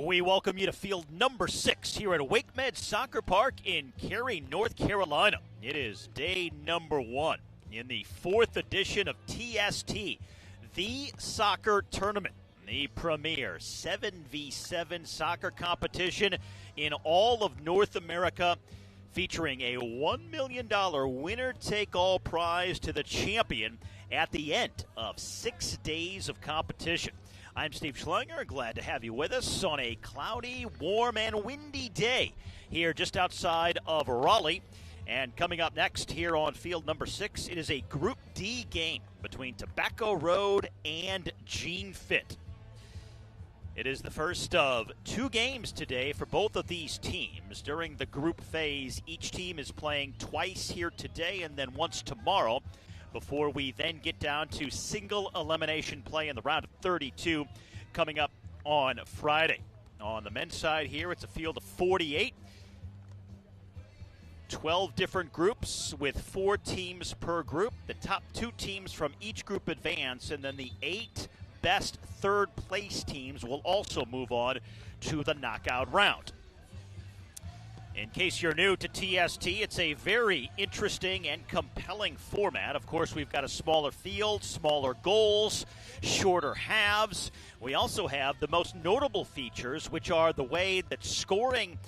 We welcome you to field number 6 here at WakeMed Soccer Park in Cary, North Carolina. It is day number 1 in the 4th edition of TST, the soccer tournament, the premier 7v7 soccer competition in all of North America, featuring a $1 million winner-take-all prize to the champion at the end of 6 days of competition. I'm Steve Schlanger, glad to have you with us on a cloudy, warm, and windy day here just outside of Raleigh. And coming up next here on field number 6, it is a Group D game between Tobacco Road and Genefit. It is the first of 2 games today for both of these teams. During the group phase, each team is playing twice here today and then once tomorrow, before we then get down to single elimination play in the round of 32 coming up on Friday. On the men's side here, it's a field of 48. 12 different groups with 4 teams per group. The top 2 teams from each group advance, and then the 8 best third-place teams will also move on to the knockout round. In case you're new to TST, it's a very interesting and compelling format. Of course, we've got a smaller field, smaller goals, shorter halves. We also have the most notable features, which are the way that scoring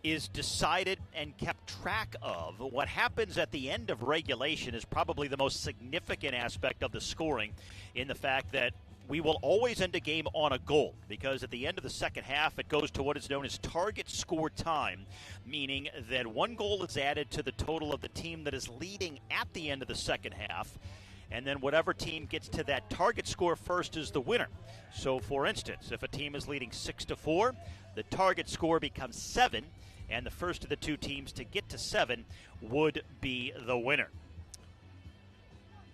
is decided and kept track of. What happens at the end of regulation is probably the most significant aspect of the scoring, in the fact that we will always end a game on a goal, because at the end of the second half, it goes to what is known as target score time, meaning that 1 goal is added to the total of the team that is leading at the end of the second half, and then whatever team gets to that target score first is the winner. So, for instance, if a team is leading 6-4, the target score becomes 7, and the first of the 2 teams to get to 7 would be the winner.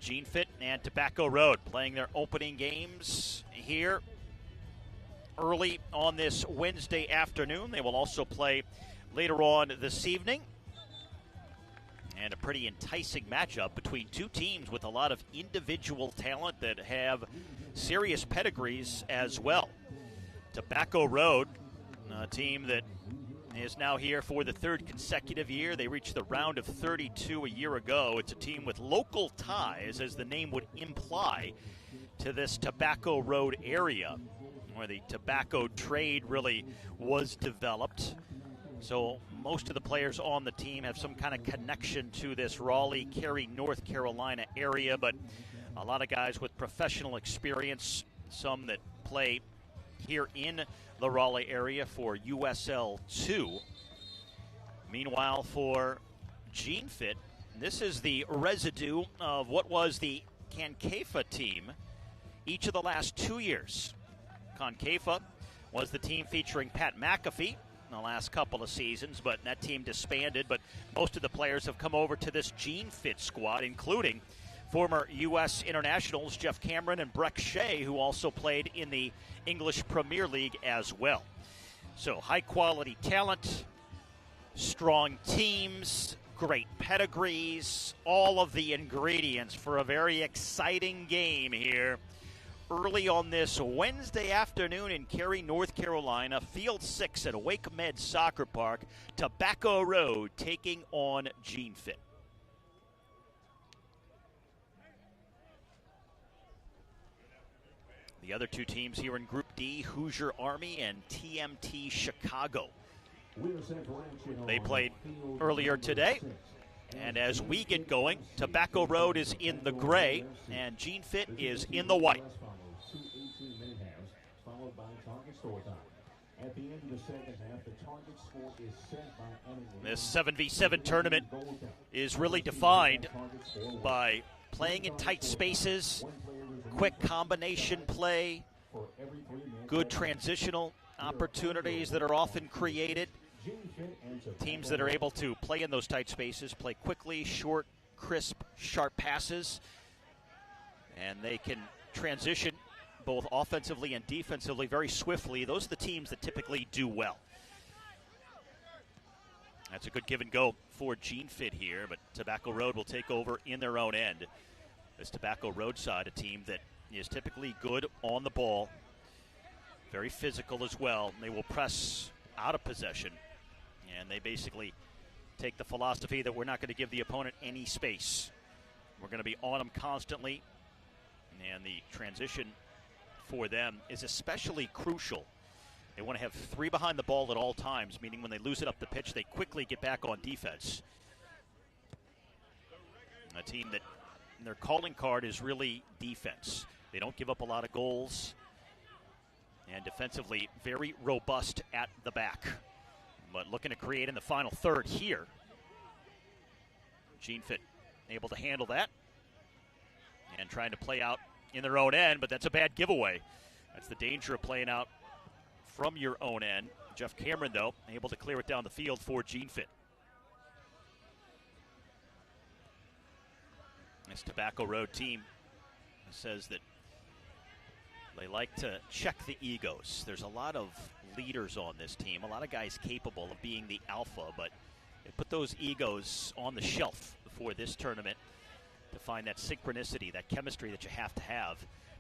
Genefit and Tobacco Road playing their opening games here early on this Wednesday afternoon. They will also play later on this evening. And a pretty enticing matchup between 2 teams with a lot of individual talent that have serious pedigrees as well. Tobacco Road, a team that is now here for the 3rd consecutive year. They reached the round of 32 a year ago. It's a team with local ties, as the name would imply, to this Tobacco Road area, where the tobacco trade really was developed. So most of the players on the team have some kind of connection to this Raleigh, Cary, North Carolina area, but a lot of guys with professional experience, some that play here in the Raleigh area for USL 2. Meanwhile, for Genefit, this is the residue of what was the Genefit team each of the last 2 years. Genefit was the team featuring Pat McAfee in the last couple of seasons, but that team disbanded. But most of the players have come over to this Genefit squad, including former U.S. internationals Jeff Cameron and Breck Shea, who also played in the English Premier League as well. So high-quality talent, strong teams, great pedigrees, all of the ingredients for a very exciting game here early on this Wednesday afternoon in Cary, North Carolina. Field 6 at WakeMed Soccer Park. Tobacco Road taking on Genefit. The other 2 teams here in Group D, Hoosier Army and TMT Chicago. They played earlier today. And as we get going, Tobacco Road is in the gray and Genefit is in the white. This 7v7 tournament is really defined by playing in tight spaces, quick combination play, good transitional opportunities that are often created. Teams that are able to play in those tight spaces, play quickly, short, crisp, sharp passes, and they can transition both offensively and defensively very swiftly. Those are the teams that typically do well. That's a good give and go for Genefit here, but Tobacco Road will take over in their own end. This Tobacco Road side, a team that is typically good on the ball, Very physical as well. They will press out of possession, and they basically take the philosophy that we're not going to give the opponent any space. We're going to be on them constantly, and the transition for them is especially crucial. They want to have three behind the ball at all times, meaning when they lose it up the pitch, they quickly get back on defense. A team that their calling card is really defense. They don't give up a lot of goals, and defensively very robust at the back. But looking to create in the final third here. Genefit able to handle that and trying to play out in their own end, but that's a bad giveaway. That's the danger of playing out from your own end. Jeff Cameron, though, able to clear it down the field for Genefit. This Tobacco Road team says that they like to check the egos. There's a lot of leaders on this team, a lot of guys capable of being the alpha, but they put those egos on the shelf before this tournament to find that synchronicity, that chemistry that you have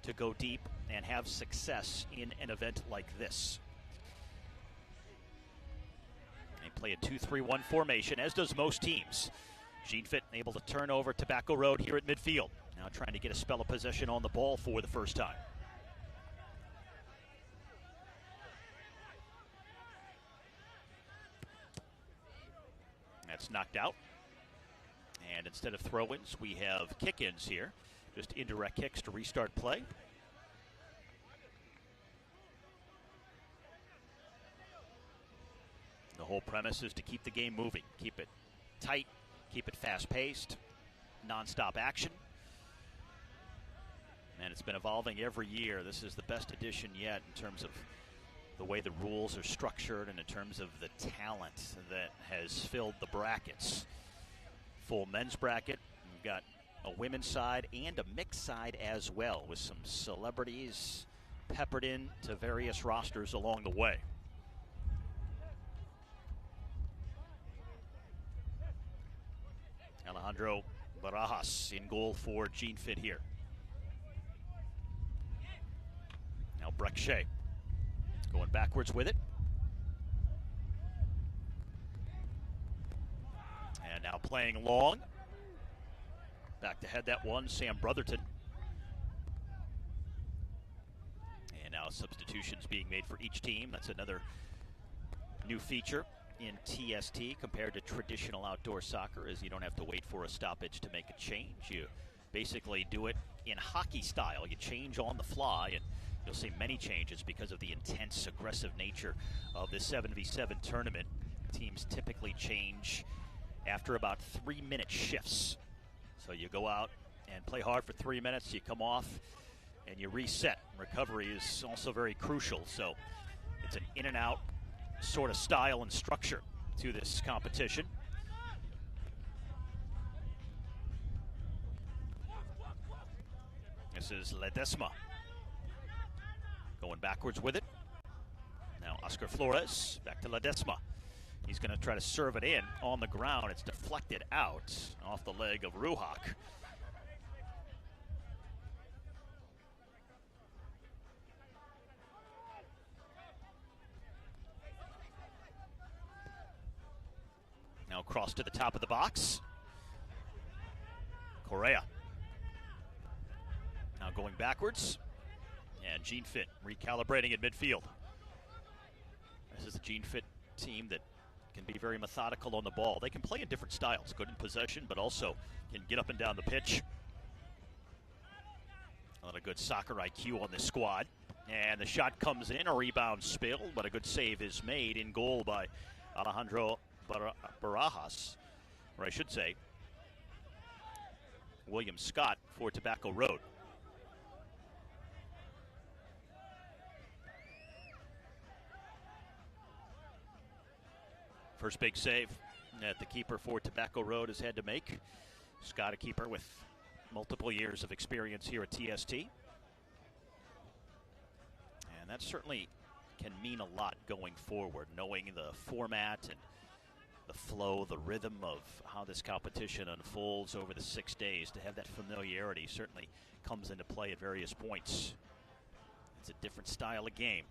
to go deep and have success in an event like this. They play a 2-3-1 formation, as does most teams. Genefit able to turn over Tobacco Road here at midfield. Now trying to get a spell of possession on the ball for the first time. That's knocked out. And instead of throw-ins, we have kick-ins here. Just indirect kicks to restart play. The whole premise is to keep the game moving. Keep it tight, keep it fast-paced, non-stop action. And it's been evolving every year. This is the best edition yet in terms of the way the rules are structured and in terms of the talent that has filled the brackets. Full men's bracket. We've got a women's side and a mixed side as well, with some celebrities peppered in to various rosters along the way. Alejandro Barajas in goal for Genefit here. Now Breck Shea going backwards with it. And now playing long. Back to head that one, Sam Brotherton. And now substitutions being made for each team. That's another new feature in TST compared to traditional outdoor soccer, is you don't have to wait for a stoppage to make a change. You basically do it in hockey style. You change on the fly, and you'll see many changes because of the intense, aggressive nature of this 7v7 tournament. Teams typically change after about 3-minute shifts. So you go out and play hard for 3 minutes, you come off, and you reset. Recovery is also very crucial, so it's an in and out sort of style and structure to this competition. This is Ledesma going backwards with it. Now Oscar Flores back to Ledesma. He's going to try to serve it in on the ground. It's deflected out off the leg of Ruhak. Now cross to the top of the box. Correa. Now going backwards. And Genefit recalibrating at midfield. This is the Genefit team that can be very methodical on the ball. They can play in different styles. Good in possession, but also can get up and down the pitch. A lot of good soccer IQ on this squad. And the shot comes in, a rebound spilled, but a good save is made in goal by Alejandro Barajas, or I should say, William Scott for Tobacco Road. First big save that the keeper for Tobacco Road has had to make. Scott, a keeper with multiple years of experience here at TST. And that certainly can mean a lot going forward, knowing the format and the flow, the rhythm of how this competition unfolds over the 6 days. To have that familiarity certainly comes into play at various points. It's a different style of game.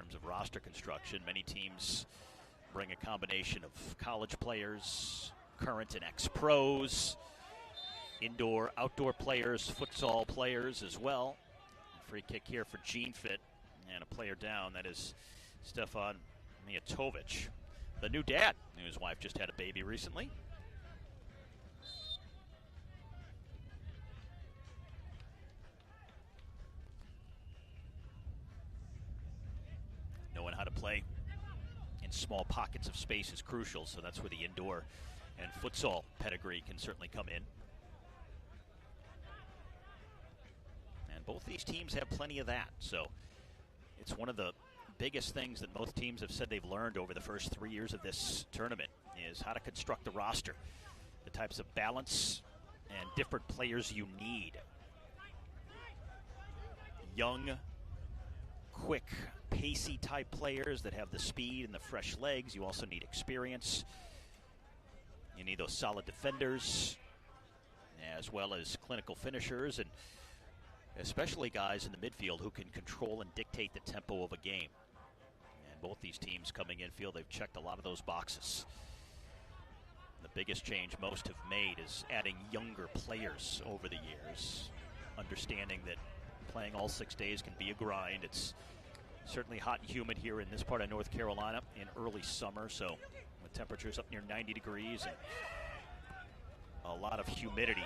terms of roster construction. Many teams bring a combination of college players, current and ex-pros, indoor, outdoor players, futsal players as well. Free kick here for Genefit, and a player down. That is Stefan Mijatovic, the new dad, whose wife just had a baby recently. Knowing how to play in small pockets of space is crucial, so that's where the indoor and futsal pedigree can certainly come in. And both these teams have plenty of that, so it's one of the biggest things that both teams have said they've learned over the first 3 years of this tournament is how to construct the roster, the types of balance and different players you need. Young, quick, pacey type players that have the speed and the fresh legs. You also need experience. You need those solid defenders as well as clinical finishers, and especially guys in the midfield who can control and dictate the tempo of a game. And both these teams coming in feel they've checked a lot of those boxes. The biggest change most have made is adding younger players over the years, understanding that playing all 6 days can be a grind. It's certainly hot and humid here in this part of North Carolina in early summer, so with temperatures up near 90 degrees and a lot of humidity,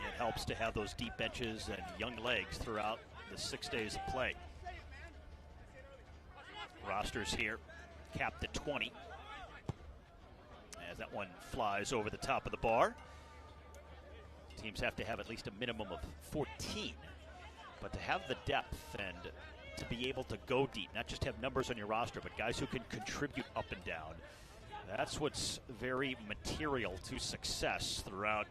it helps to have those deep benches and young legs throughout the 6 days of play. Rosters here capped at 20 as that one flies over the top of the bar. Teams have to have at least a minimum of 14, but to have the depth and to be able to go deep, not just have numbers on your roster, but guys who can contribute up and down, that's what's very material to success throughout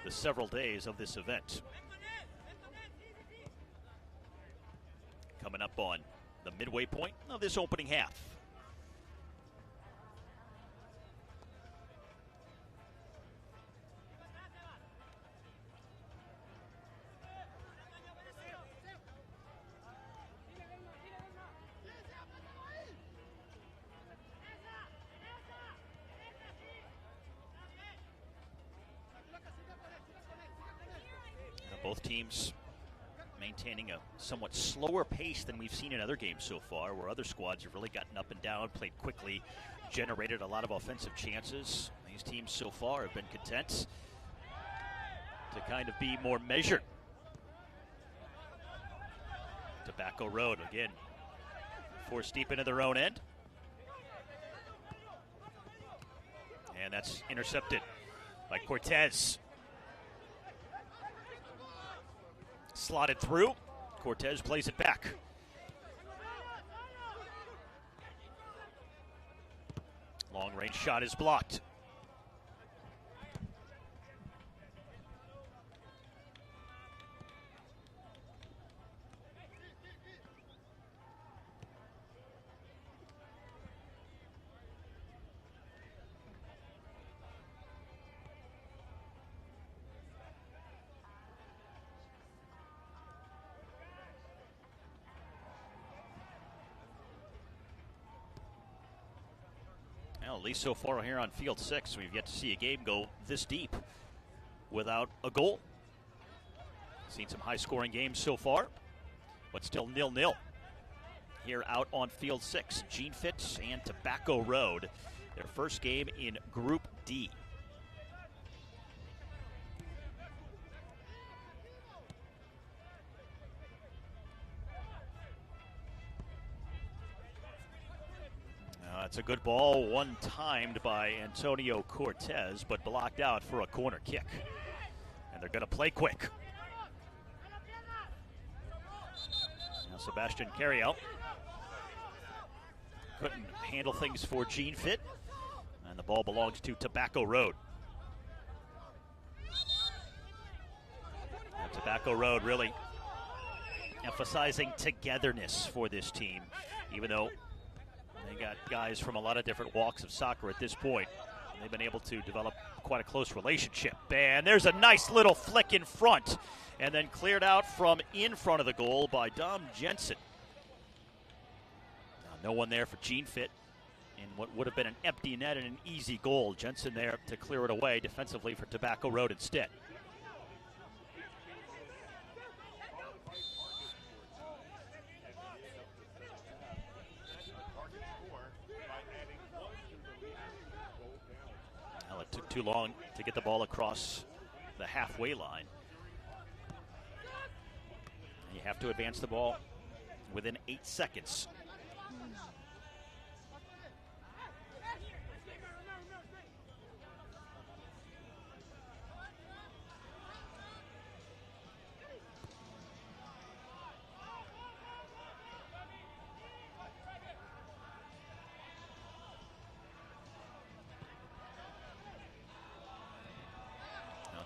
the several days of this event. Coming up on the midway point of this opening half. Both teams maintaining a somewhat slower pace than we've seen in other games so far, where other squads have really gotten up and down, played quickly, generated a lot of offensive chances. These teams so far have been content to kind of be more measured. Tobacco Road, again, forced deep into their own end. And that's intercepted by Cortez. Slotted through. Cortez plays it back. Long range shot is blocked. Well, at least so far here on Field 6, we've yet to see a game go this deep without a goal. Seen some high-scoring games so far, but still 0-0 here out on Field 6. Genefit and Tobacco Road, their first game in Group D. It's a good ball, one timed by Antonio Cortez, but blocked out for a corner kick. And they're going to play quick. Now Sebastian Carriel couldn't handle things for Genefit, and the ball belongs to Tobacco Road. And Tobacco Road really emphasizing togetherness for this team, even though they got guys from a lot of different walks of soccer at this point. They've been able to develop quite a close relationship. And there's a nice little flick in front, and then cleared out from in front of the goal by Dom Jensen. No one there for Genefit in what would have been an empty net and an easy goal. Jensen there to clear it away defensively for Tobacco Road instead. Well, it took too long to get the ball across the halfway line. You have to advance the ball within 8 seconds.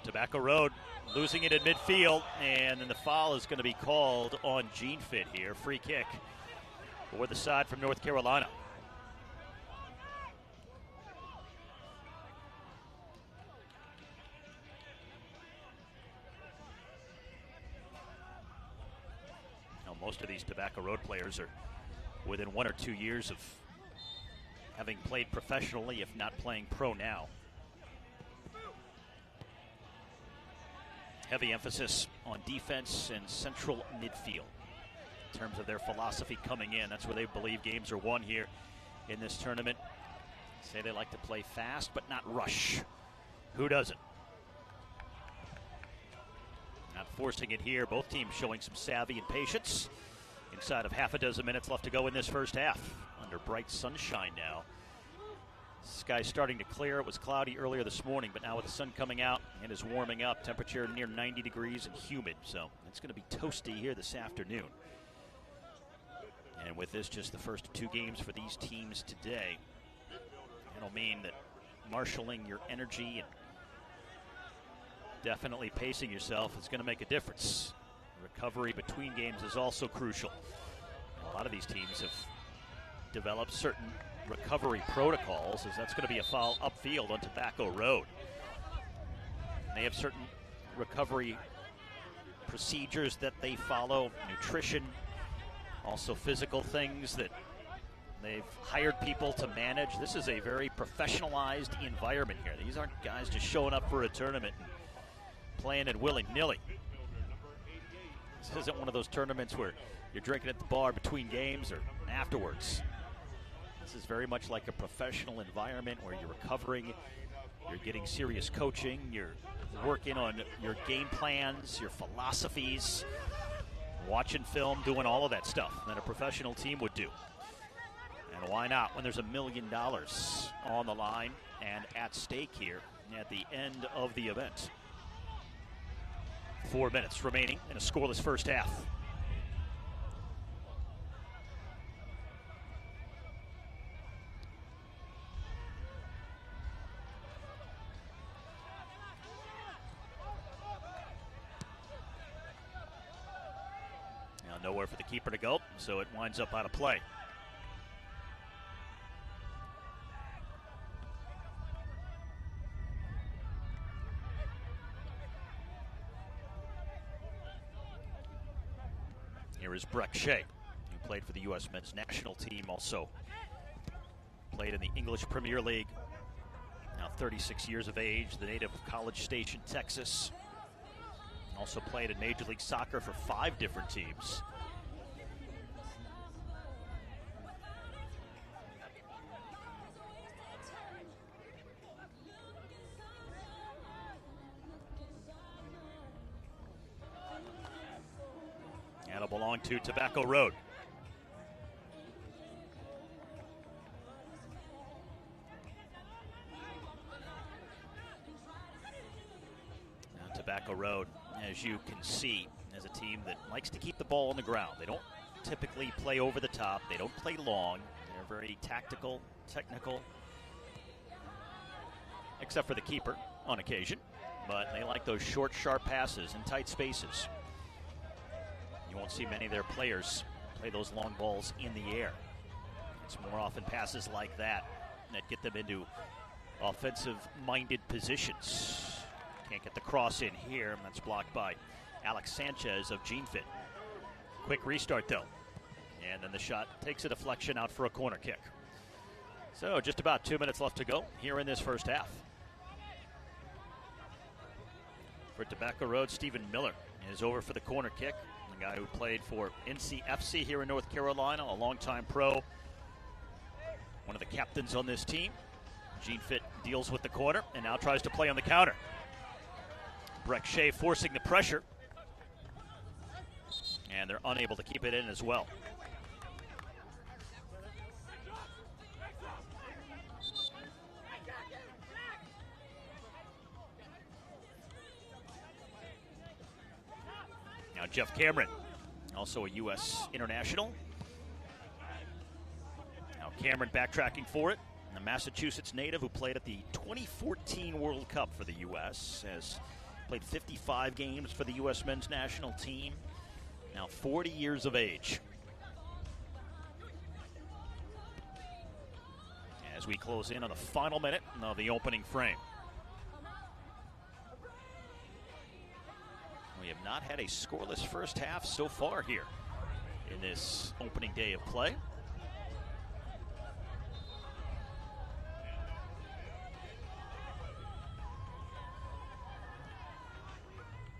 Tobacco Road losing it in midfield, and then the foul is going to be called on Genefit here. Free kick for the side from North Carolina. Now, most of these Tobacco Road players are within 1 or 2 years of having played professionally, if not playing pro now. Heavy emphasis on defense and central midfield in terms of their philosophy coming in. That's where they believe games are won here in this tournament. Say they like to play fast but not rush. Who doesn't? Not forcing it here. Both teams showing some savvy and patience. Inside of half a dozen minutes left to go in this first half. Under bright sunshine now. Sky's starting to clear. It was cloudy earlier this morning, but now with the sun coming out, it is warming up. Temperature near 90 degrees and humid, so it's going to be toasty here this afternoon. And with this, just the first 2 games for these teams today, it'll mean that marshaling your energy and definitely pacing yourself is going to make a difference. Recovery between games is also crucial. A lot of these teams have developed certain recovery protocols, as that's going to be a foul upfield on Tobacco Road. They have certain recovery procedures that they follow, nutrition, also physical things that they've hired people to manage. This is a very professionalized environment here. These aren't guys just showing up for a tournament and playing it willy-nilly. This isn't one of those tournaments where you're drinking at the bar between games or afterwards. This is very much like a professional environment where you're recovering, you're getting serious coaching, you're working on your game plans, your philosophies, watching film, doing all of that stuff that a professional team would do. And why not when there's $1 million on the line and at stake here at the end of the event. 4 minutes remaining in a scoreless first half. Nowhere for the keeper to go, so it winds up out of play. Here is Breck Shea, who played for the U.S. men's national team, also played in the English Premier League. Now 36 years of age, the native of College Station, Texas. Also played in Major League Soccer for 5 different teams. And it'll belong to Tobacco Road. Now Tobacco Road, as you can see, is a team that likes to keep the ball on the ground. They don't typically play over the top. They don't play long. They're very tactical, technical, except for the keeper on occasion. But they like those short, sharp passes in tight spaces. You won't see many of their players play those long balls in the air. It's more often passes like that that get them into offensive-minded positions. Can't get the cross in here, and that's blocked by Alex Sanchez of Genefit. Quick restart, though. And then the shot takes a deflection out for a corner kick. So just about 2 minutes left to go here in this first half. For Tobacco Road, Stephen Miller is over for the corner kick. The guy who played for NCFC here in North Carolina, a longtime pro. One of the captains on this team. Genefit deals with the corner and now tries to play on the counter. Breck Shea forcing the pressure. And they're unable to keep it in as well. Now Jeff Cameron, also a U.S. international. Now Cameron backtracking for it. A Massachusetts native who played at the 2014 World Cup for the U.S. has played 55 games for the U.S. men's national team. Now 40 years of age. As we close in on the final minute of the opening frame. We have not had a scoreless first half so far here in this opening day of play.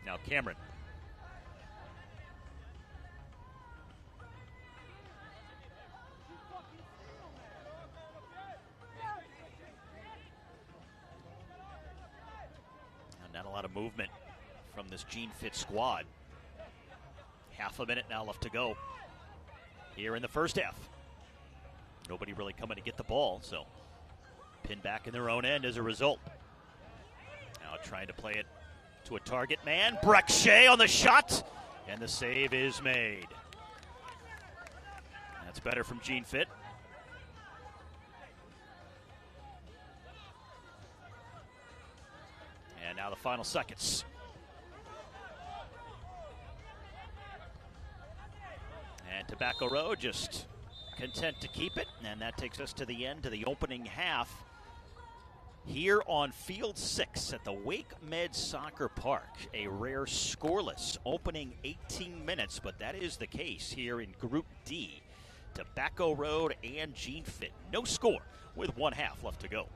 Now Cameron. Not a lot of movement from this Genefit squad. Half a minute now left to go here in the first half. Nobody really coming to get the ball, so pinned back in their own end as a result. Now trying to play it to a target man. Breck Shea on the shot, and the save is made. That's better from Genefit. And now the final seconds. And Tobacco Road just content to keep it, and that takes us to the end of the opening half here on Field 6 at the Wake Med Soccer Park. A rare scoreless opening 18 minutes, but that is the case here in Group D. Tobacco Road and Genefit. No score with 1 half left to go.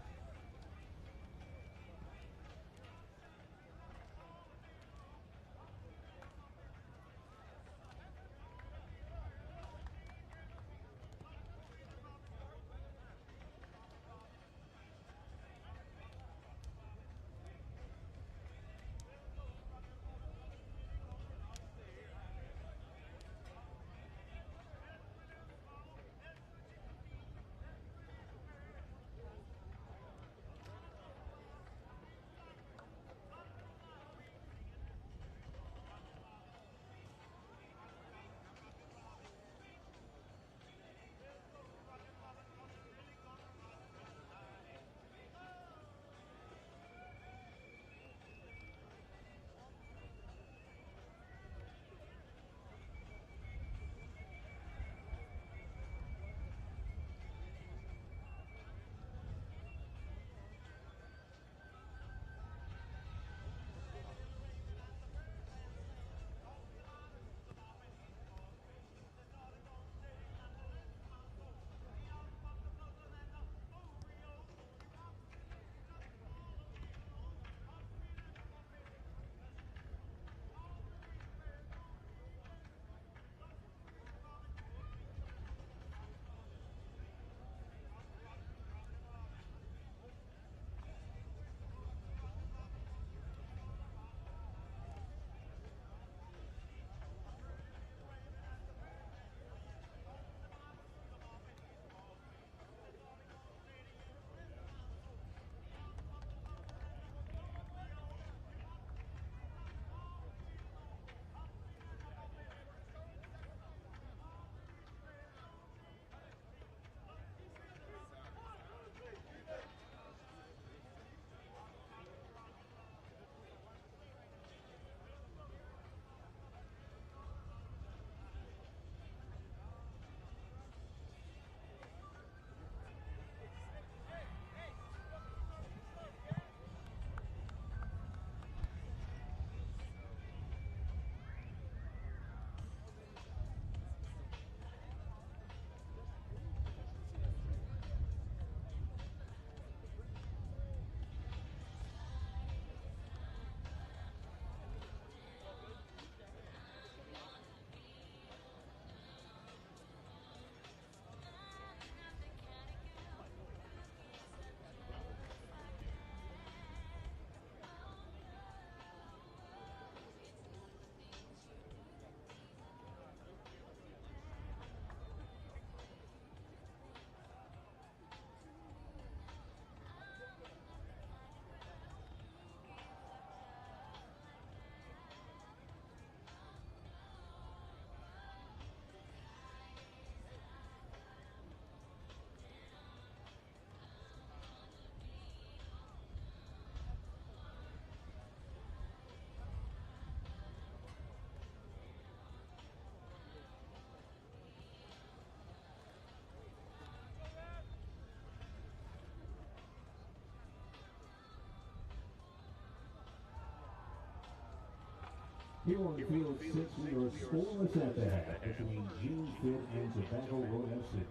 Here on field 6, we are scoreless at the half between Genefit and Tobacco Road FC.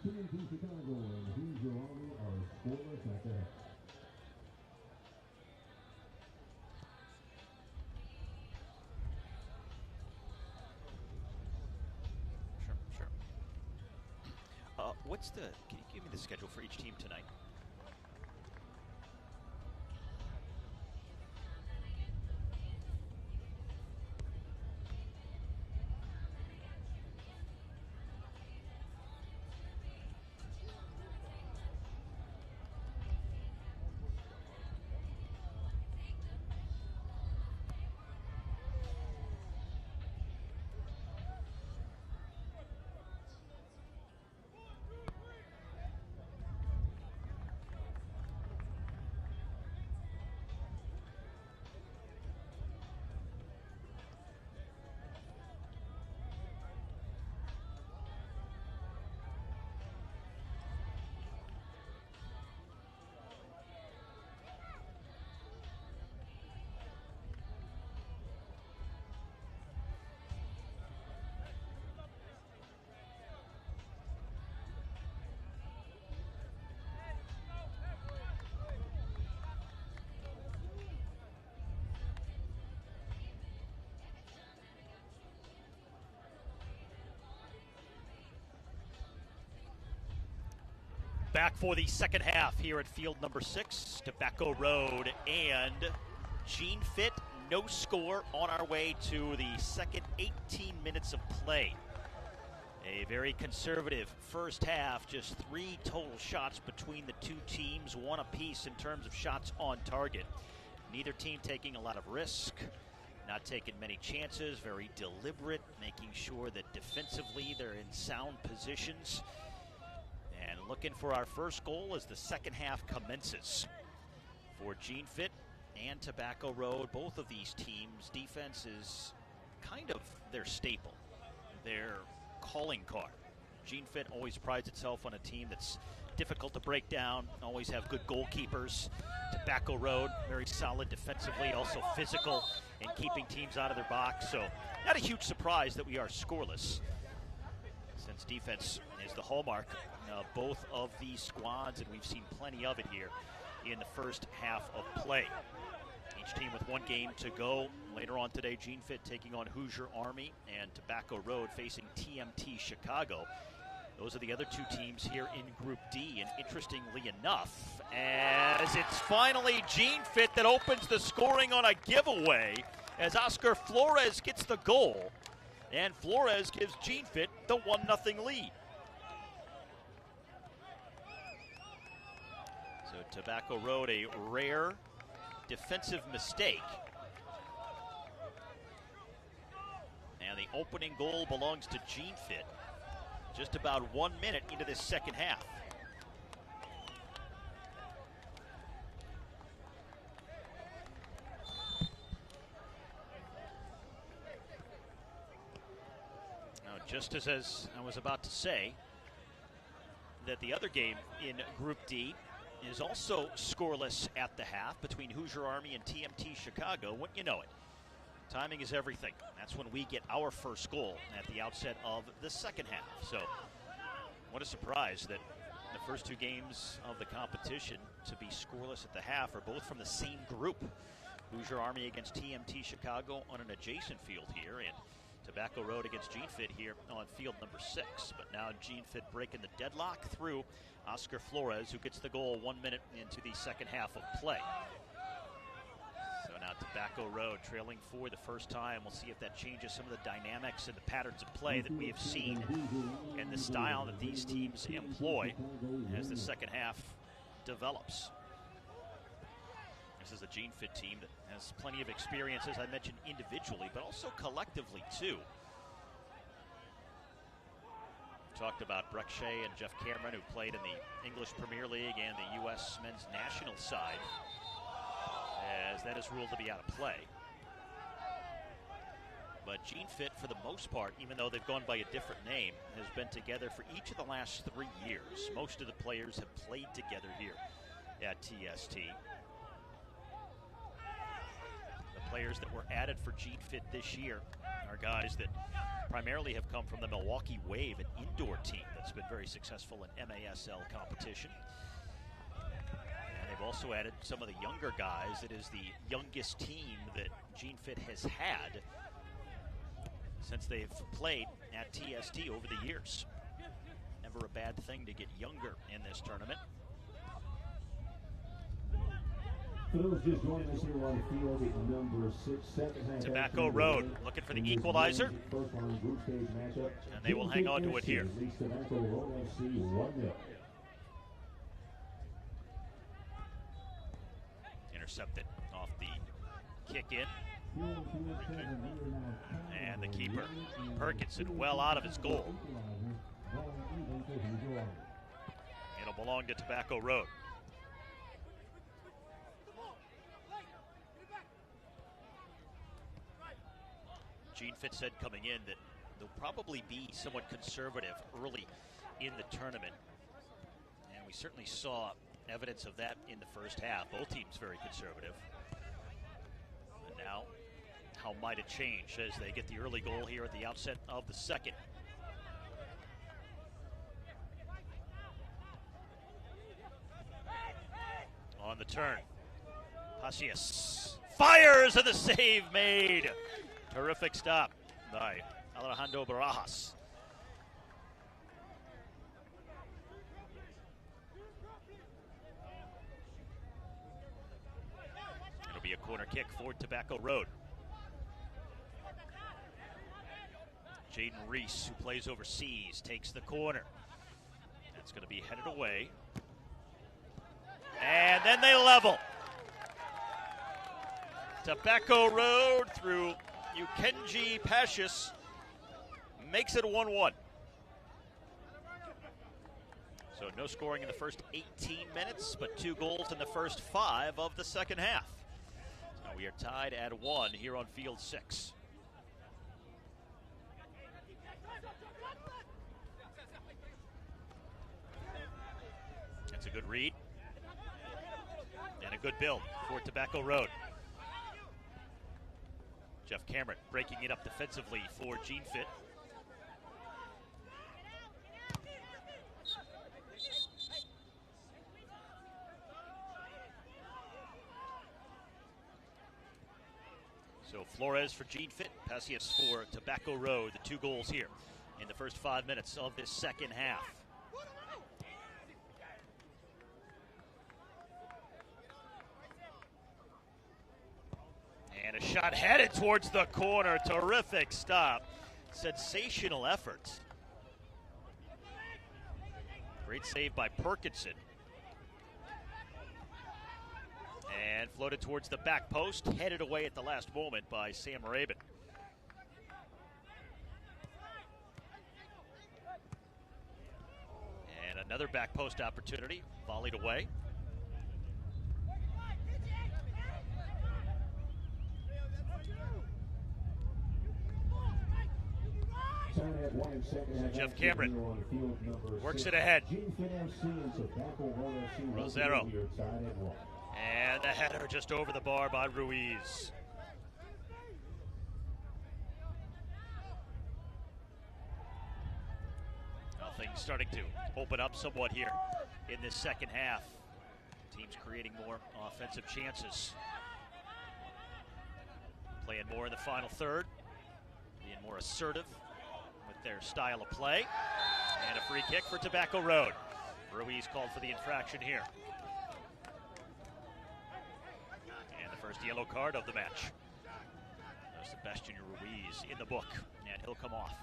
TST Chicago and Hoosier Army are scoreless at the half. Sure. Can you give me the schedule for each team tonight? Back for the second half here at field number 6, Tobacco Road and Genefit. No score on our way to the second 18 minutes of play. A very conservative first half, just 3 total shots between the two teams, 1 apiece in terms of shots on target. Neither team taking a lot of risk, not taking many chances, very deliberate, making sure that defensively they're in sound positions. And looking for our first goal as the second half commences. For Genefit and Tobacco Road, both of these teams, defense is kind of their staple, their calling card. Genefit always prides itself on a team that's difficult to break down, always have good goalkeepers. Tobacco Road, very solid defensively, also physical in keeping teams out of their box. So not a huge surprise that we are scoreless, since defense is the hallmark of both of these squads, and we've seen plenty of it here in the first half of play. Each team with 1 game to go. Later on today, Genefit taking on Hoosier Army and Tobacco Road facing TMT Chicago. Those are the other 2 teams here in Group D, and interestingly enough, as it's finally Genefit that opens the scoring on a giveaway as Oscar Flores gets the goal. And Flores gives Genefit the 1-0 lead. So Tobacco Road, a rare defensive mistake. And the opening goal belongs to Genefit just about 1 minute into this second half. Just as I was about to say, that the other game in Group D is also scoreless at the half between Hoosier Army and TMT Chicago. Wouldn't you know it? Timing is everything. That's when we get our first goal at the outset of the second half. So what a surprise that the first 2 games of the competition to be scoreless at the half are both from the same group. Hoosier Army against TMT Chicago on an adjacent field here, and Tobacco Road against Genefit here on field number 6. But now Genefit breaking the deadlock through Oscar Flores, who gets the goal 1 minute into the second half of play. So now Tobacco Road trailing for the first time. We'll see if that changes some of the dynamics and the patterns of play that we have seen and the style that these teams employ as the second half develops. This is a Genefit team that has plenty of experience, as I mentioned, individually, but also collectively, too. Talked about Brooke Shea and Jeff Cameron, who played in the English Premier League and the U.S. men's national side, as that is ruled to be out of play. But Genefit, for the most part, even though they've gone by a different name, has been together for each of the last 3 years. Most of the players have played together here at TST. The players that were added for Genefit this year are guys that primarily have come from the Milwaukee Wave, an indoor team that's been very successful in MASL competition. And they've also added some of the younger guys. It is the youngest team that Genefit has had since they've played at TST over the years. Never a bad thing to get younger in this tournament. For those just joining us here on the field, at number 6, second half Tobacco Road looking for the equalizer. And they will hang on to it here. Tobacco Road FC 1-0. Intercepted off the kick in. And the keeper, Perkinson, well out of his goal. It'll belong to Tobacco Road. Genefit said coming in that they'll probably be somewhat conservative early in the tournament. And we certainly saw evidence of that in the first half. Both teams very conservative. And now, how might it change as they get the early goal here at the outset of the second? On the turn, Pacius fires and the save made. Terrific stop by Alejandro Barajas. It'll be a corner kick for Tobacco Road. Jaden Reese, who plays overseas, takes the corner. That's going to be headed away. And then they level. Tobacco Road through Ukenji Pashis makes it 1-1. So no scoring in the first 18 minutes, but 2 goals in the first 5 of the second half. So we are tied at 1 here on field 6. That's a good read. And a good build for Tobacco Road. Jeff Cameron breaking it up defensively for Genefit. So Flores for Genefit, Pacius for Tobacco Road, the 2 goals here in the first 5 minutes of this second half. And a shot headed towards the corner. Terrific stop. Sensational effort. Great save by Perkinson. And floated towards the back post. Headed away at the last moment by Sam Rabin. And another back post opportunity. Volleyed away. Jeff Cameron works it ahead. Rosero. And the header just over the bar by Ruiz. Now things starting to open up somewhat here in this second half. Teams creating more offensive chances. Playing more in the final third. Being more assertive with their style of play. And a free kick for Tobacco Road. Ruiz called for the infraction here. And the first yellow card of the match. Sebastian Ruiz in the book, and he'll come off.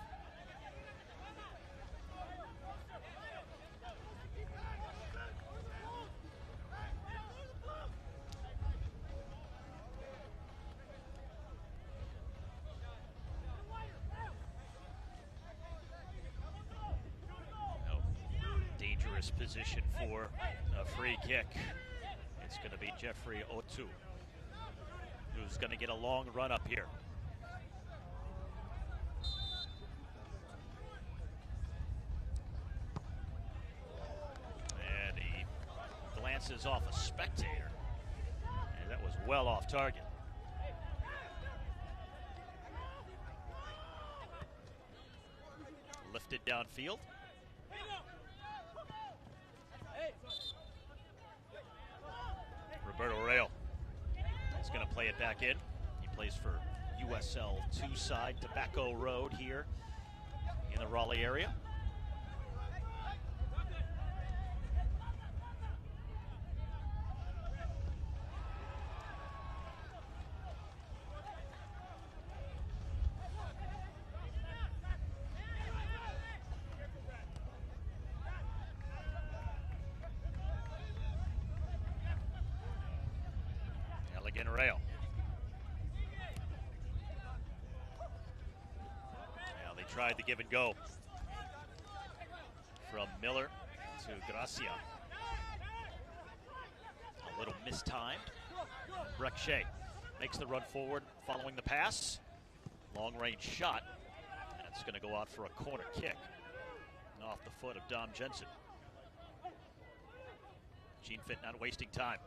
Dangerous position for a free kick. It's going to be Jeffrey Otu, who's going to get a long run up here. And he glances off a spectator. And that was well off target. Lifted downfield. Roberto Rail is going to play it back in. He plays for USL 2 side Tobacco Road here in the Raleigh area. Rail. Now they tried the give and go from Miller to Gracia. A little mistimed. Breck makes the run forward following the pass. Long range shot. That's going to go out for a corner kick off the foot of Dom Jensen. Genefit not wasting time.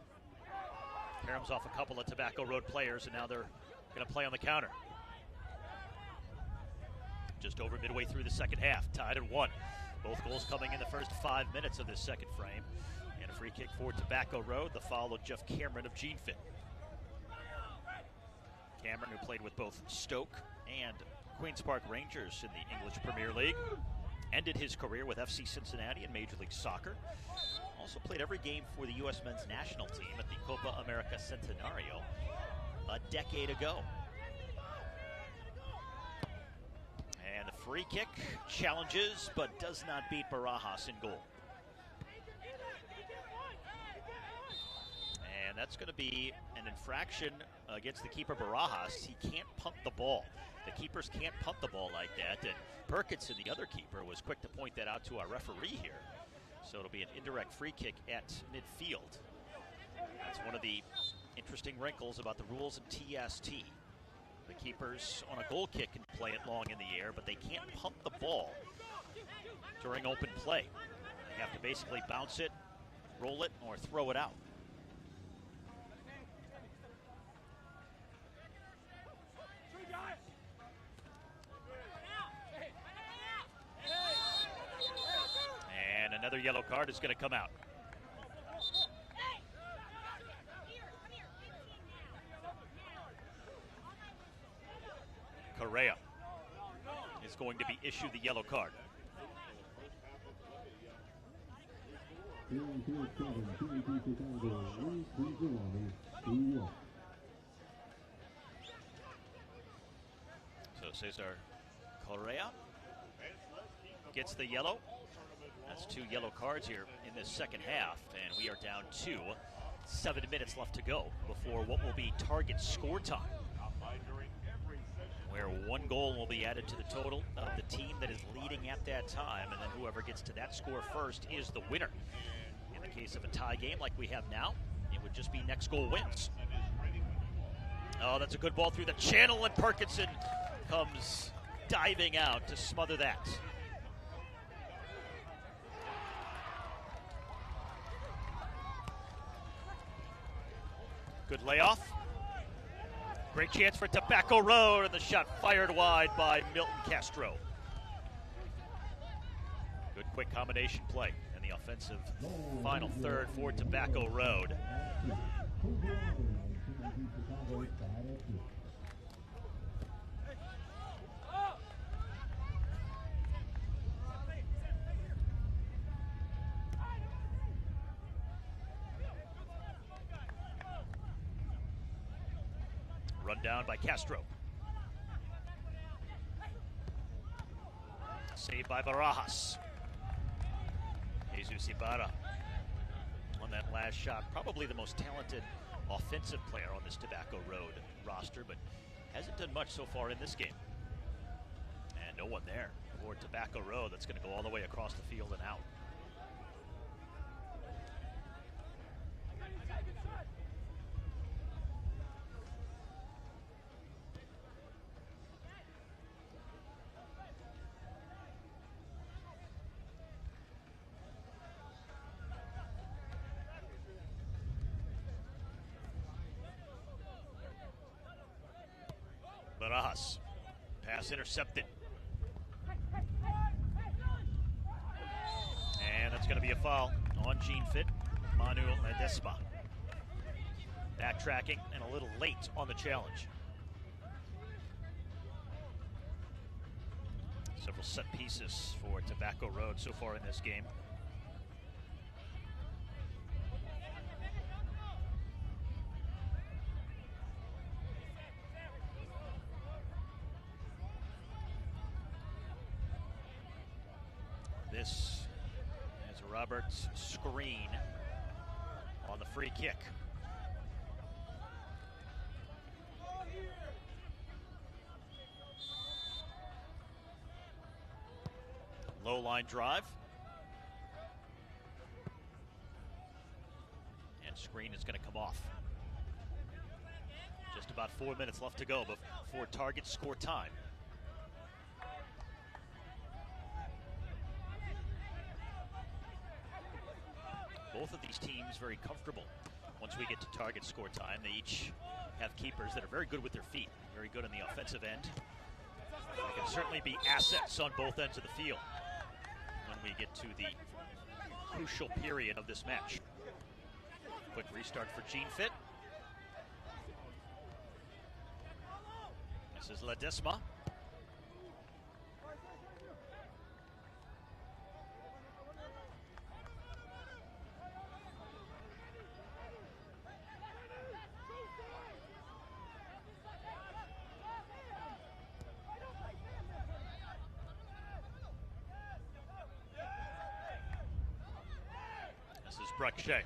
Harem's off a couple of Tobacco Road players, and now they're going to play on the counter. Just over midway through the second half, tied at 1. Both goals coming in the first 5 minutes of this second frame. And a free kick for Tobacco Road, the foul of Jeff Cameron of Genefit. Cameron, who played with both Stoke and Queen's Park Rangers in the English Premier League, ended his career with FC Cincinnati in Major League Soccer. Also played every game for the U.S. men's national team at the Copa America Centenario a decade ago. And the free kick challenges, but does not beat Barajas in goal. And that's going to be an infraction against the keeper Barajas. He can't punt the ball. The keepers can't punt the ball like that. And Perkinson, the other keeper, was quick to point that out to our referee here. So it'll be an indirect free kick at midfield. That's one of the interesting wrinkles about the rules of TST. The keepers on a goal kick can play it long in the air, but they can't punt the ball during open play. They have to basically bounce it, roll it, or throw it out. And another yellow card is going to come out. Correa is going to be issued the yellow card. So Cesar Correa gets the yellow. That's 2 yellow cards here in this second half, and we are down 2. 7 minutes left to go before what will be target score time, where 1 goal will be added to the total of the team that is leading at that time, and then whoever gets to that score first is the winner. In the case of a tie game like we have now, it would just be next goal wins. Oh, that's a good ball through the channel, and Perkinson comes diving out to smother that. Good layoff. Great chance for Tobacco Road, and the shot fired wide by Milton Castro. Good quick combination play in the offensive final third for Tobacco Road. Run down by Castro. Saved by Barajas. Jesus Ibarra on that last shot. Probably the most talented offensive player on this Tobacco Road roster, but hasn't done much so far in this game. And no one there for Tobacco Road. That's going to go all the way across the field and out. Barajas. Pass intercepted. And that's going to be a foul on Genefit. Manuel Ledesma. Backtracking and a little late on the challenge. Several set pieces for Tobacco Road so far in this game. This is Roberts' screen on the free kick. Low line drive. And screen is going to come off. Just about 4 minutes left to go before target score time. Both of these teams very comfortable once we get to target score time. They each have keepers that are very good with their feet, very good on the offensive end. There can certainly be assets on both ends of the field when we get to the crucial period of this match. Quick restart for Genefit. This is Ledesma. This is Brek-Shea.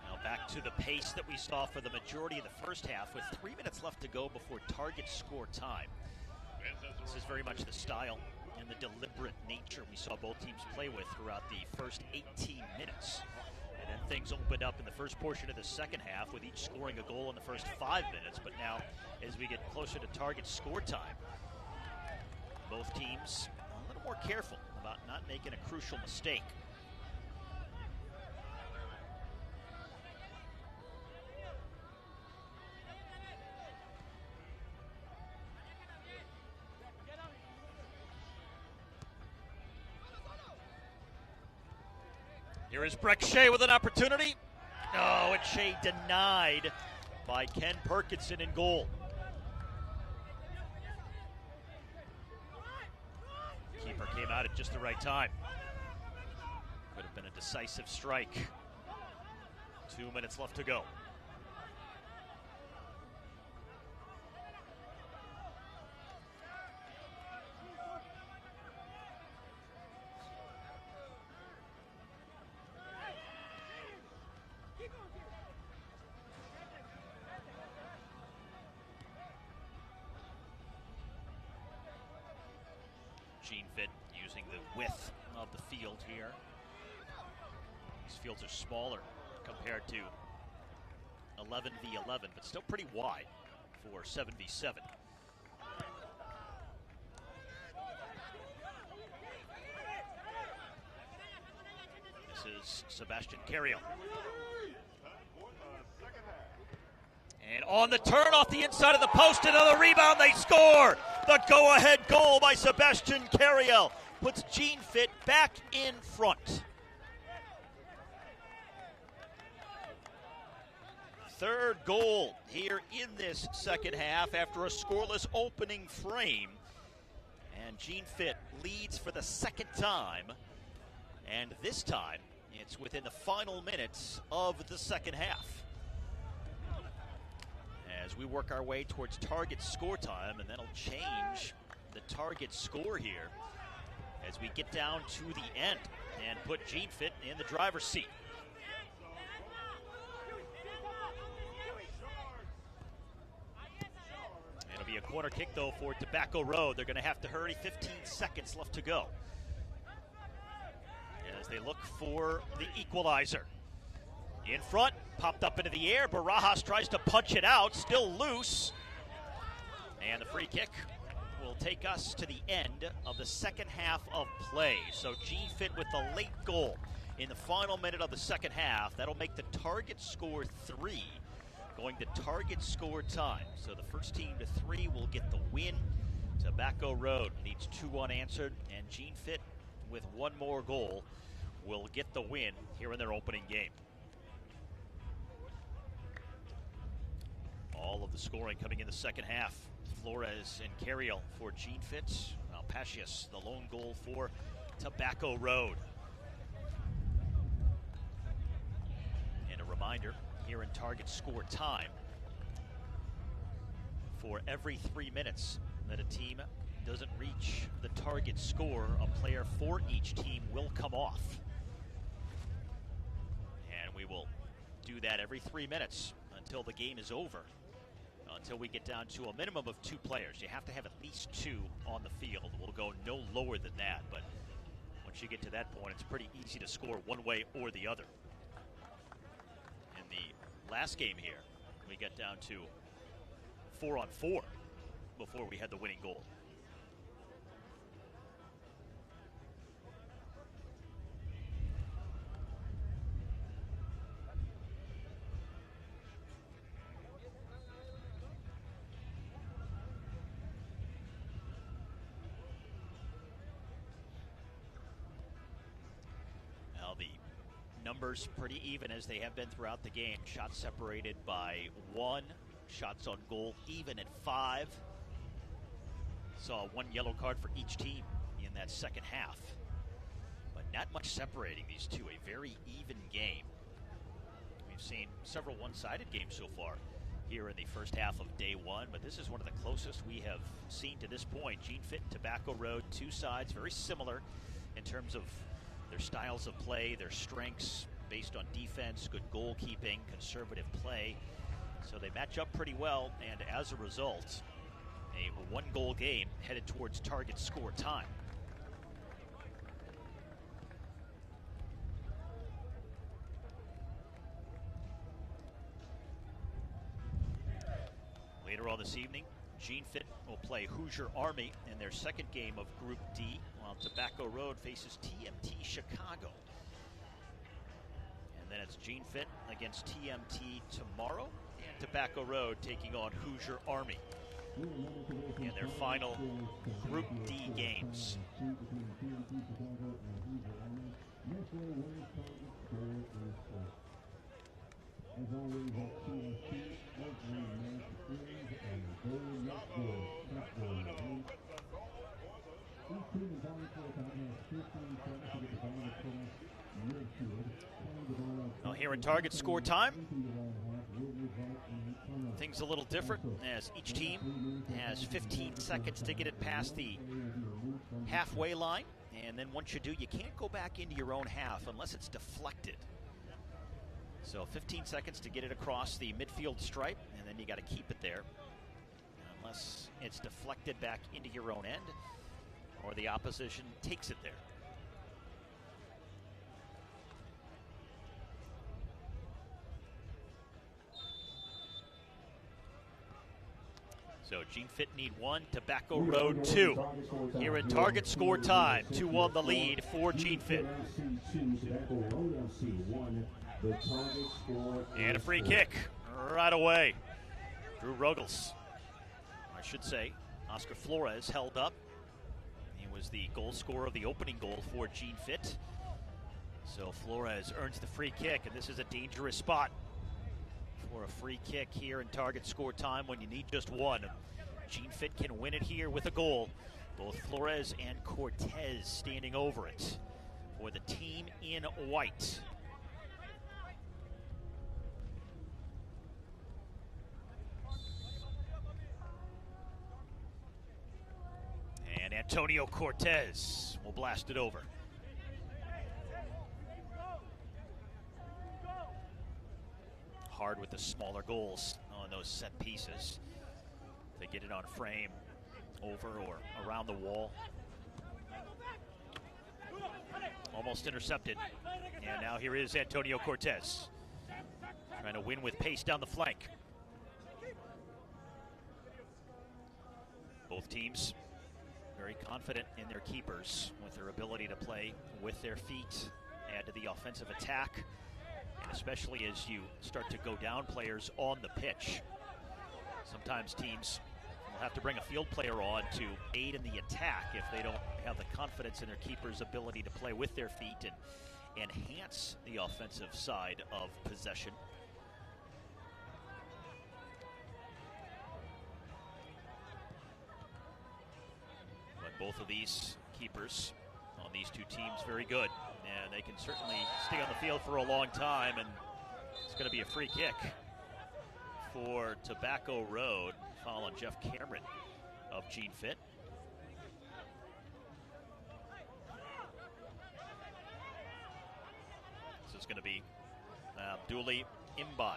Now back to the pace that we saw for the majority of the first half with 3 minutes left to go before target score time. This is very much the style and the deliberate nature we saw both teams play with throughout the first 18 minutes. And then things opened up in the first portion of the second half with each scoring a goal in the first 5 minutes. But now, as we get closer to target score time, both teams a little more careful about not making a crucial mistake. Here is Brek-Shea with an opportunity. No, and Shea denied by Ken Perkinson in goal. Keeper came out at just the right time. Could have been a decisive strike. 2 minutes left to go. Genefit using the width of the field here. These fields are smaller compared to 11v11, but still pretty wide for 7v7. This is Sebastian Carriel. And on the turn off the inside of the post, another rebound, they score! The go-ahead goal by Sebastian Carriel puts Genefit back in front. Third goal here in this second half after a scoreless opening frame. And Genefit leads for the second time. And this time, it's within the final minutes of the second half. As we work our way towards target score time, and that'll change the target score here as we get down to the end and put Genefit in the driver's seat. It'll be a corner kick, though, for Tobacco Road. They're going to have to hurry. 15 seconds left to go as they look for the equalizer. In front, Popped up into the air. Barajas tries to punch it out. Still loose. And the free kick will take us to the end of the second half of play. So Genefit with the late goal in the final minute of the second half. That'll make the target score 3, going to target score time. So the first team to 3 will get the win. Tobacco Road needs 2 unanswered, and Genefit with 1 more goal will get the win here in their opening game. All of the scoring coming in the second half. Flores and Carriel for Genefit. Alpacius, the lone goal for Tobacco Road. And a reminder, here in target score time, for every 3 minutes that a team doesn't reach the target score, a player for each team will come off. And we will do that every 3 minutes until the game is over. Until we get down to a minimum of 2 players. You have to have at least 2 on the field. We'll go no lower than that, but once you get to that point, it's pretty easy to score one way or the other. In the last game here, we got down to 4-on-4 before we had the winning goal. Numbers pretty even as they have been throughout the game. Shots separated by 1. Shots on goal even at 5. Saw 1 yellow card for each team in that second half. But not much separating these two. A very even game. We've seen several one-sided games so far here in the first half of day 1, but this is one of the closest we have seen to this point. Genefit and Tobacco Road, 2 sides, very similar in terms of their styles of play, their strengths based on defense, good goalkeeping, conservative play. So they match up pretty well, and as a result, a 1-goal game headed towards target score time. Later on this evening, Genefit will play Hoosier Army in their second game of Group D, while Tobacco Road faces TMT Chicago. And then it's Genefit against TMT tomorrow, and Tobacco Road taking on Hoosier Army in their final Group D games. Now here in target score time, things a little different as each team has 15 seconds to get it past the halfway line, and then once you do, you can't go back into your own half unless it's deflected. So 15 seconds to get it across the midfield stripe, and then you got to keep it there unless it's deflected back into your own end or the opposition takes it there. So Genefit need 1, Tobacco Road 2. Here in target score time, 2-1 the lead for Genefit. And a free kick right away. Drew Ruggles, I should say, Oscar Flores held up. He was the goal scorer of the opening goal for Genefit. So Flores earns the free kick, and this is a dangerous spot for a free kick here in target score time when you need just 1. Genefit can win it here with a goal. Both Flores and Cortez standing over it for the team in white. And Antonio Cortez will blast it over. Hard with the smaller goals on those set pieces. They get it on frame, over or around the wall. Almost intercepted. And now here is Antonio Cortez. trying to win with pace down the flank. Both teams very confident in their keepers with their ability to play with their feet, add to the offensive attack, and especially as you start to go down players on the pitch. Sometimes teams will have to bring a field player on to aid in the attack if they don't have the confidence in their keeper's ability to play with their feet and enhance the offensive side of possession. But both of these keepers on these two teams very good, and they can certainly stay on the field for a long time, and it's going to be a free kick for Tobacco Road, foul on Jeff Cameron of Genefit. This is going to be Abduli Imbai.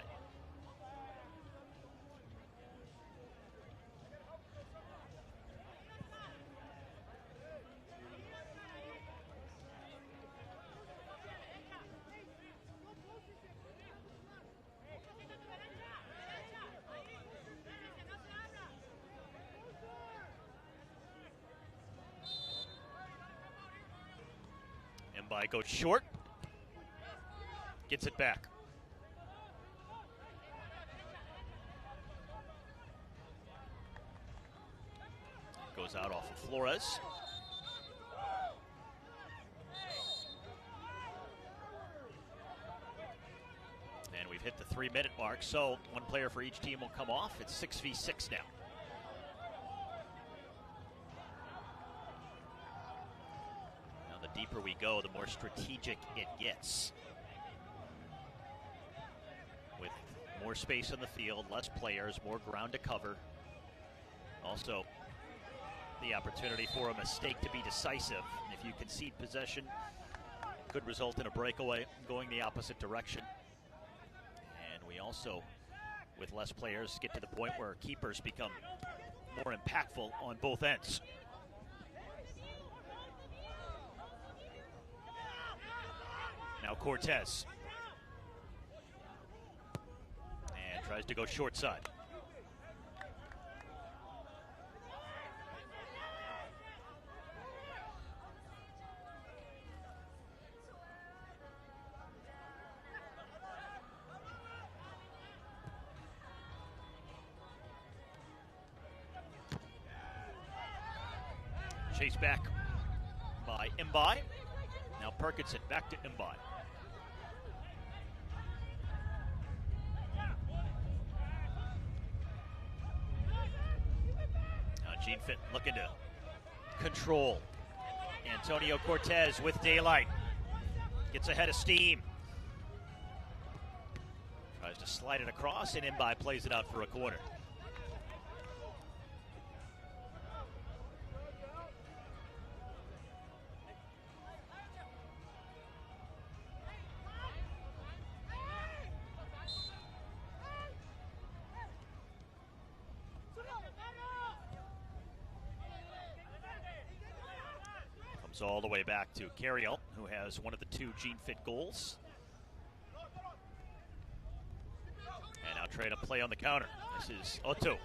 Imbai goes short, gets it back. Goes out off of Flores. And we've hit the 3-minute mark, so one player for each team will come off. It's 6v6 now. Now the deeper we go, the more strategic it gets. With more space on the field, less players, more ground to cover. Also, the opportunity for a mistake to be decisive. If you concede possession, it could result in a breakaway going the opposite direction. And we also, with less players, get to the point where keepers become more impactful on both ends. Now Cortez. And tries to go short side. Chased back by Imbai. Now Perkinson back to Imbai. Now Genefit looking to control. Antonio Cortez with daylight. Gets ahead of steam. Tries to slide it across, and Imbai plays it out for a corner. All the way back to Carriel, who has one of the two Genefit goals. And now trying to play on the counter. This is Otto.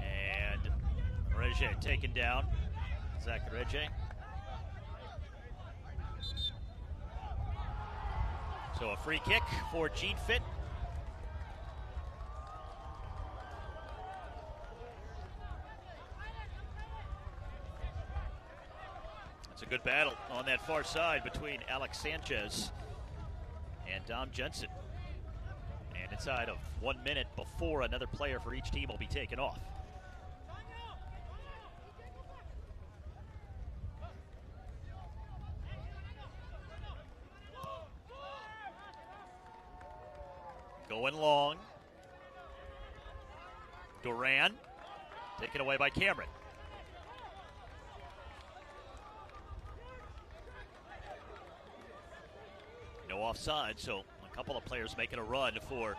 And Reje taken down. Zach Reje. So a free kick for Genefit. It's a good battle on that far side between Alex Sanchez and Dom Jensen. And inside of 1 minute before another player for each team will be taken off. Going long. Duran taken away by Cameron. No offside, so a couple of players making a run for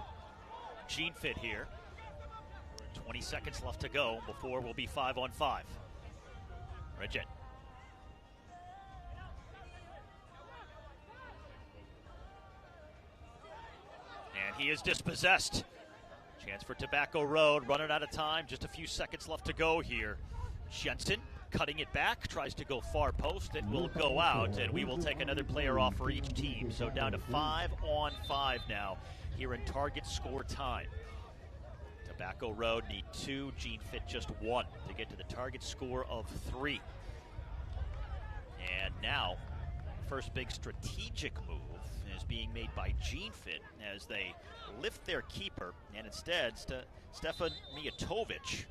Genefit here. 20 seconds left to go before we'll be 5-on-5. Rejet. he is dispossessed. Chance for Tobacco Road, running out of time, just a few seconds left to go here. Jensen cutting it back, tries to go far post, it will go out, and we will take another player off for each team. So down to 5-on-5 now here in target score time. Tobacco Road need 2, Genefit just 1 to get to the target score of 3. And now, first big strategic move is being made by Genefit as they lift their keeper, and instead Stefan Mijatovic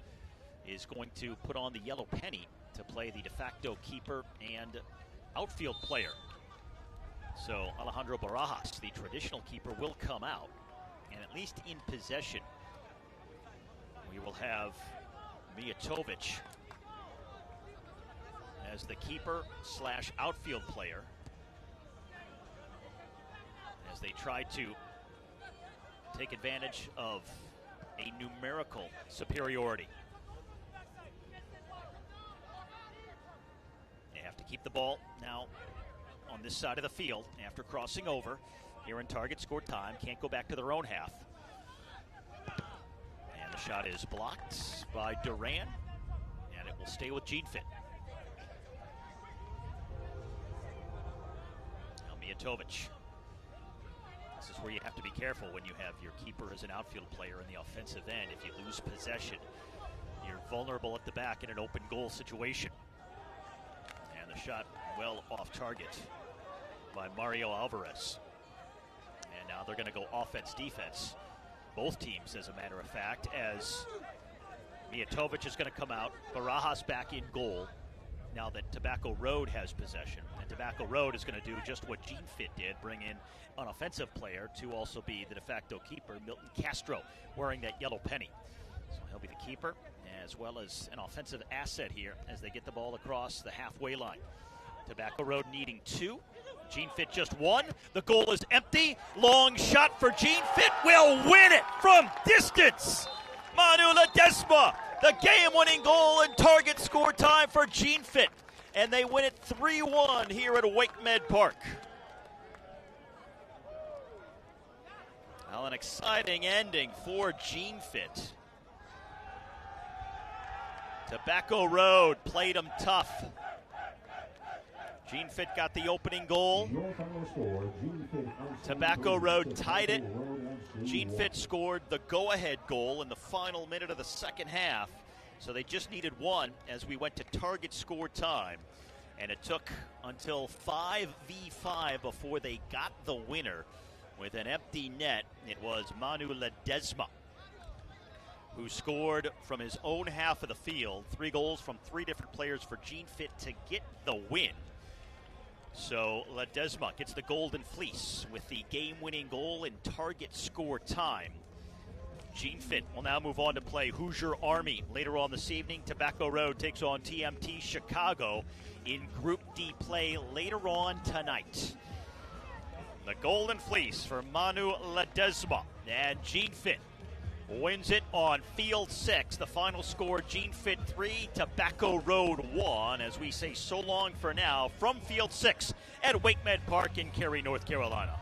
is going to put on the yellow penny to play the de facto keeper and outfield player. So Alejandro Barajas, the traditional keeper, will come out, and at least in possession we will have Mijatovic as the keeper slash outfield player as they try to take advantage of a numerical superiority. They have to keep the ball now on this side of the field after crossing over here in target score time. Can't go back to their own half. And the shot is blocked by Duran, and it will stay with Genefit. Now Mijatovic. This is where you have to be careful when you have your keeper as an outfield player in the offensive end. If you lose possession, you're vulnerable at the back in an open goal situation. And the shot well off target by Mario Alvarez. And now they're going to go offense-defense. Both teams, as a matter of fact, as Mijatovic is going to come out, Barajas back in goal now that Tobacco Road has possession. And Tobacco Road is going to do just what Genefit did, bring in an offensive player to also be the de facto keeper, Milton Castro, wearing that yellow penny. So he'll be the keeper as well as an offensive asset here as they get the ball across the halfway line. Tobacco Road needing 2. Genefit just 1. The goal is empty. Long shot for Genefit. Will win it from distance. Manu Ledesma, the game-winning goal in target score time for Genefit. And they win it 3-1 here at WakeMed Park. Well, an exciting ending for Genefit. Tobacco Road played them tough. Genefit got the opening goal. Tobacco Road tied it. Genefit scored the go-ahead goal in the final minute of the second half. So they just needed 1 as we went to target score time. And it took until 5v5 before they got the winner with an empty net. It was Manu Ledesma who scored from his own half of the field. 3 goals from 3 different players for Genefit to get the win. So Ledesma gets the Golden Fleece with the game-winning goal in target score time. Genefit will now move on to play Hoosier Army later on this evening. Tobacco Road takes on TMT Chicago in Group D play later on tonight. The Golden Fleece for Manu Ledesma, and Genefit wins it on Field 6. The final score, Genefit 3, Tobacco Road 1, as we say so long for now from Field 6 at WakeMed Park in Cary, North Carolina.